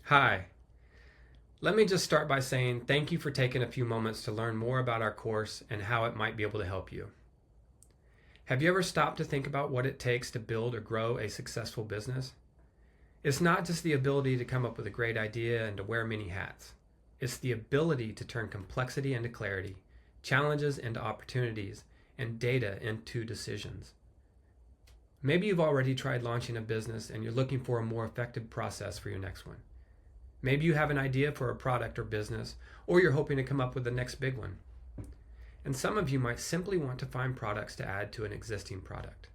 Hi. Let me just start by saying thank you for taking a few moments to learn more about our course and how it might be able to help you. Have you ever stopped to think about what it takes to build or grow a successful business? It's not just the ability to come up with a great idea and to wear many hats. It's the ability to turn complexity into clarity, challenges into opportunities, and data into decisions. Maybe you've already tried launching a business and you're looking for a more effective process for your next one. Maybe you have an idea for a product or business, or you're hoping to come up with the next big one. And some of you might simply want to find products to add to an existing product.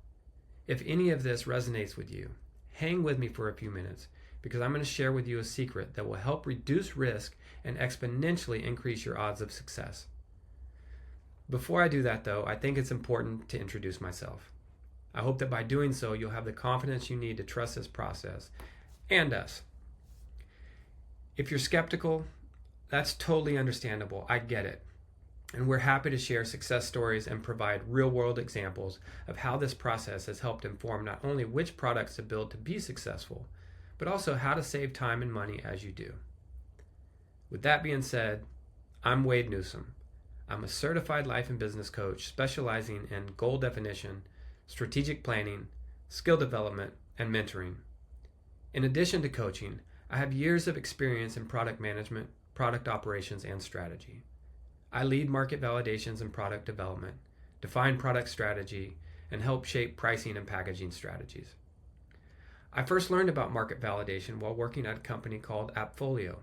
If any of this resonates with you, hang with me for a few minutes because I'm going to share with you a secret that will help reduce risk and exponentially increase your odds of success. Before I do that though, I think it's important to introduce myself. I hope that by doing so, you'll have the confidence you need to trust this process and us. If you're skeptical, that's totally understandable. I get it. And we're happy to share success stories and provide real-world examples of how this process has helped inform not only which products to build to be successful, but also how to save time and money as you do. With that being said, I'm Wade Newsom. I'm a certified life and business coach specializing in goal definition, strategic planning, skill development, and mentoring. In addition to coaching, I have years of experience in product management, product operations, and strategy. I lead market validations and product development, define product strategy, and help shape pricing and packaging strategies. I first learned about market validation while working at a company called Appfolio.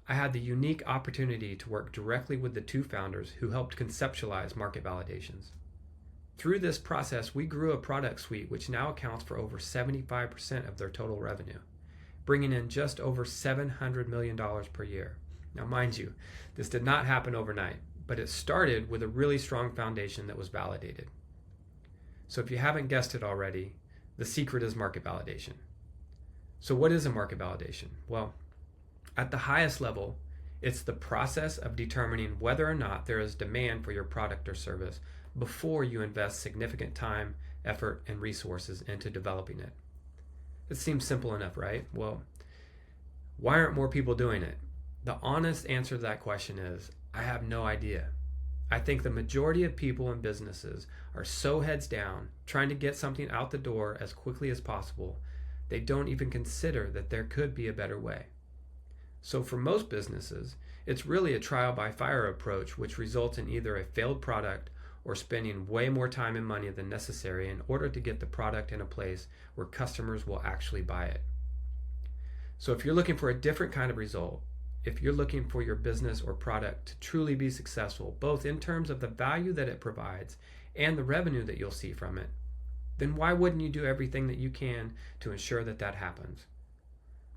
I had the unique opportunity to work directly with the two founders who helped conceptualize market validations. Through this process, we grew a product suite which now accounts for over 75% of their total revenue, bringing in just over $700 million per year. Now, mind you, this did not happen overnight, but it started with a really strong foundation that was validated. So if you haven't guessed it already, the secret is market validation. So what is a market validation? Well, at the highest level, it's the process of determining whether or not there is demand for your product or service before you invest significant time, effort, and resources into developing it. It seems simple enough, right? Well, why aren't more people doing it? The honest answer to that question is, I have no idea. I think the majority of people and businesses are so heads down, trying to get something out the door as quickly as possible, they don't even consider that there could be a better way. So for most businesses, it's really a trial by fire approach, which results in either a failed product or spending way more time and money than necessary in order to get the product in a place where customers will actually buy it. So if you're looking for a different kind of result, if you're looking for your business or product to truly be successful, both in terms of the value that it provides and the revenue that you'll see from it, then why wouldn't you do everything that you can to ensure that that happens?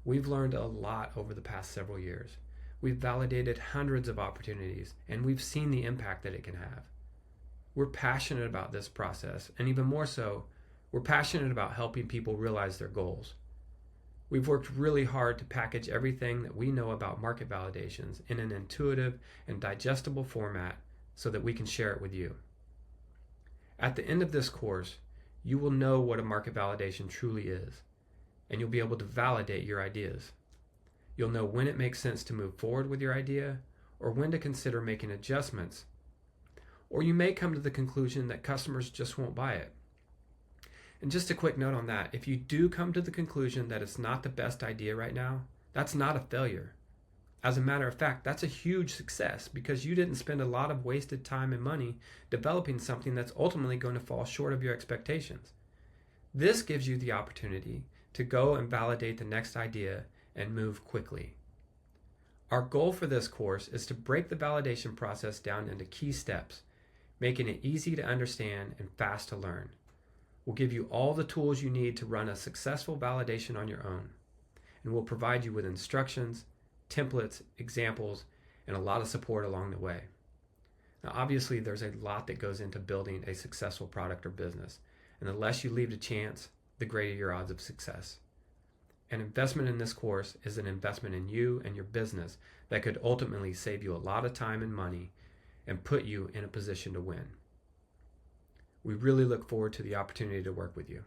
We've learned a lot over the past several years. We've validated hundreds of opportunities, and we've seen the impact that it can have. We're passionate about this process, and even more so, we're passionate about helping people realize their goals. We've worked really hard to package everything that we know about market validations in an intuitive and digestible format so that we can share it with you. At the end of this course, you will know what a market validation truly is, and you'll be able to validate your ideas. You'll know when it makes sense to move forward with your idea or when to consider making adjustments. Or you may come to the conclusion that customers just won't buy it. And just a quick note on that, if you do come to the conclusion that it's not the best idea right now, that's not a failure. As a matter of fact, that's a huge success because you didn't spend a lot of wasted time and money developing something that's ultimately going to fall short of your expectations. This gives you the opportunity to go and validate the next idea and move quickly. Our goal for this course is to break the validation process down into key steps, making it easy to understand and fast to learn. We'll give you all the tools you need to run a successful validation on your own, and we'll provide you with instructions, templates, examples, and a lot of support along the way. Now, obviously, there's a lot that goes into building a successful product or business, and the less you leave to chance, the greater your odds of success. An investment in this course is an investment in you and your business that could ultimately save you a lot of time and money and put you in a position to win. We really look forward to the opportunity to work with you.